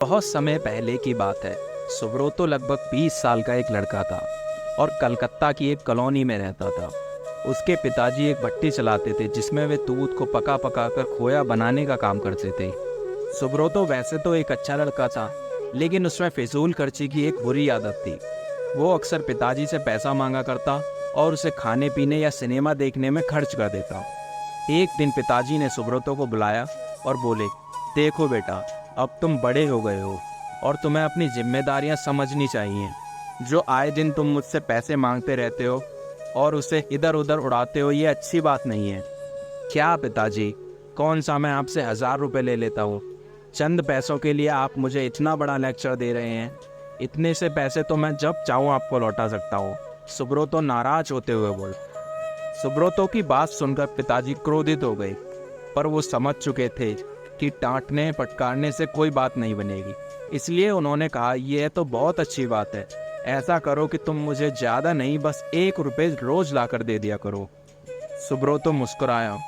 बहुत समय पहले की बात है। सुब्रोतो लगभग 20 साल का एक लड़का था और कलकत्ता की एक कॉलोनी में रहता था। उसके पिताजी एक भट्टी चलाते थे जिसमें वे दूध को पका पका कर खोया बनाने का काम करते थे। सुब्रोतो वैसे तो एक अच्छा लड़का था, लेकिन उसमें फिजूल खर्ची की एक बुरी आदत थी। वो अक्सर पिताजी से पैसा मांगा करता और उसे खाने पीने या सिनेमा देखने में खर्च कर देता। एक दिन पिताजी ने सुब्रोतो को बुलाया और बोले, देखो बेटा, अब तुम बड़े हो गए हो और तुम्हें अपनी जिम्मेदारियां समझनी चाहिए। जो आए दिन तुम मुझसे पैसे मांगते रहते हो और उसे इधर उधर उड़ाते हो, ये अच्छी बात नहीं है। क्या पिताजी, कौन सा मैं आपसे 1000 रुपये ले लेता हूँ? चंद पैसों के लिए आप मुझे इतना बड़ा लेक्चर दे रहे हैं। इतने से पैसे तो मैं जब चाहूँ आपको लौटा सकता हूँ। सुब्रोतो नाराज होते हुए बोला। सुब्रोतो की बात सुनकर पिताजी क्रोधित हो गए, पर वो समझ चुके थे कि डांटने फटकारने से कोई बात नहीं बनेगी। इसलिए उन्होंने कहा, यह तो बहुत अच्छी बात है। ऐसा करो कि तुम मुझे ज़्यादा नहीं, बस 1 रुपये रोज लाकर दे दिया करो। सुब्रोतो मुस्कुराया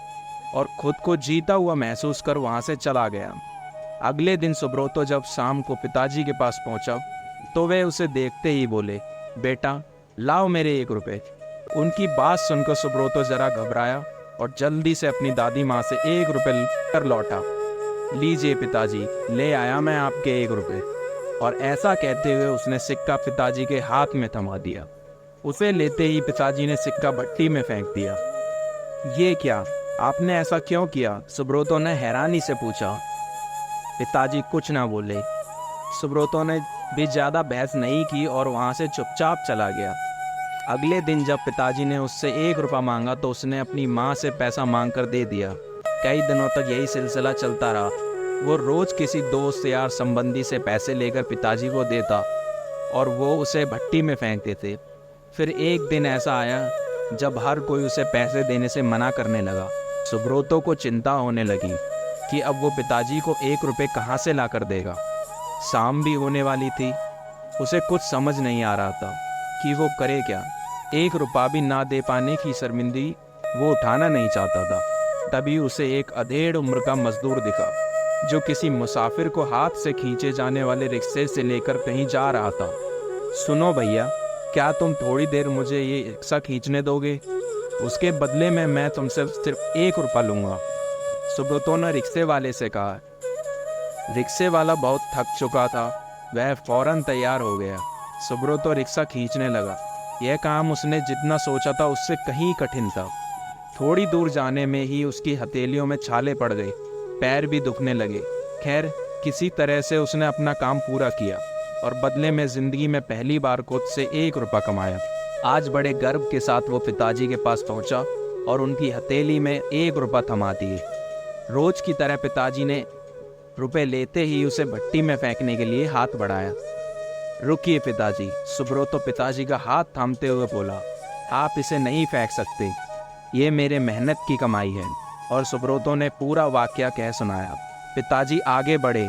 और खुद को जीता हुआ महसूस कर वहाँ से चला गया। अगले दिन सुब्रोतो जब शाम को पिताजी के पास पहुँचा तो वे उसे देखते ही बोले, बेटा लाओ मेरे 1 रुपये। उनकी बात सुनकर सुब्रोतो जरा घबराया और जल्दी से अपनी दादी माँ से 1 रुपये कर लौटा। लीजिए पिताजी, ले आया मैं आपके 1 रुपये। और ऐसा कहते हुए उसने सिक्का पिताजी के हाथ में थमा दिया। उसे लेते ही पिताजी ने सिक्का भट्टी में फेंक दिया। ये क्या, आपने ऐसा क्यों किया? सुब्रोतो ने हैरानी से पूछा। पिताजी कुछ ना बोले। सुब्रोतो ने भी ज़्यादा बहस नहीं की और वहाँ से चुपचाप चला गया। अगले दिन जब पिताजी ने उससे 1 रुपया मांगा तो उसने अपनी माँ से पैसा मांग कर दे दिया। कई दिनों तक यही सिलसिला चलता रहा। वो रोज़ किसी दोस्त यार संबंधी से पैसे लेकर पिताजी को देता और वो उसे भट्टी में फेंक देते। फिर एक दिन ऐसा आया जब हर कोई उसे पैसे देने से मना करने लगा। सुब्रोतो को चिंता होने लगी कि अब वो पिताजी को 1 रुपये कहाँ से ला कर देगा। शाम भी होने वाली थी। उसे कुछ समझ नहीं आ रहा था कि वो करे क्या। 1 रुपया भी ना दे पाने की शर्मिंदगी वो उठाना नहीं चाहता था। तभी उसे एक अधेड़ उम्र का मजदूर दिखा जो किसी मुसाफिर को हाथ से खींचे जाने वाले रिक्शे से लेकर कहीं जा रहा था। सुनो भैया, क्या तुम थोड़ी देर मुझे ये रिक्शा खींचने दोगे? उसके बदले में मैं तुमसे सिर्फ 1 रुपया लूँगा। सुब्रोतो ने रिक्शे वाले से कहा। रिक्शे वाला बहुत थक चुका था। वह फौरन तैयार हो गया। सुब्रोतो रिक्शा खींचने लगा। यह काम उसने जितना सोचा था उससे कहीं कठिन था। थोड़ी दूर जाने में ही उसकी हथेलियों में छाले पड़ गए, पैर भी दुखने लगे। खैर, किसी तरह से उसने अपना काम पूरा किया और बदले में जिंदगी में पहली बार खुद से 1 रुपया कमाया। आज बड़े गर्व के साथ वो पिताजी के पास पहुंचा और उनकी हथेली में 1 रुपया थमा दिए। रोज की तरह पिताजी ने रुपए लेते ही उसे भट्टी में फेंकने के लिए हाथ बढ़ाया। रुकिए पिताजी, सुब्रोतो पिताजी का हाथ थामते हुए बोला, आप इसे नहीं फेंक सकते, ये मेरे मेहनत की कमाई है। और सुब्रोतो ने पूरा वाकया कह सुनाया। पिताजी आगे बढ़े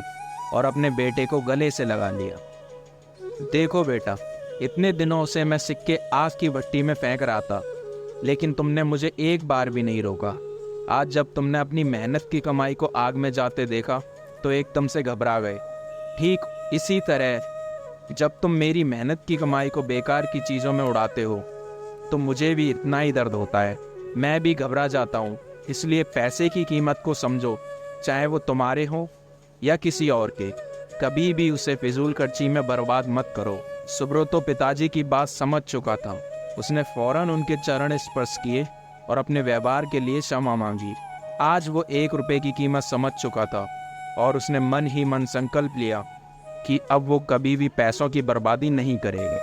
और अपने बेटे को गले से लगा लिया। देखो बेटा, इतने दिनों से मैं सिक्के आग की भट्टी में फेंक रहा था, लेकिन तुमने मुझे एक बार भी नहीं रोका। आज जब तुमने अपनी मेहनत की कमाई को आग में जाते देखा तो एकदम से घबरा गए। ठीक इसी तरह जब तुम मेरी मेहनत की कमाई को बेकार की चीज़ों में उड़ाते हो तो मुझे भी इतना ही दर्द होता है। मैं भी घबरा जाता हूँ। इसलिए पैसे की कीमत को समझो, चाहे वो तुम्हारे हो या किसी और के। कभी भी उसे फिजूल खर्ची में बर्बाद मत करो। सुब्रोतो पिताजी की बात समझ चुका था। उसने फौरन उनके चरण स्पर्श किए और अपने व्यवहार के लिए क्षमा मांगी। आज वो 1 रुपये की कीमत समझ चुका था और उसने मन ही मन संकल्प लिया कि अब वो कभी भी पैसों की बर्बादी नहीं करेगा।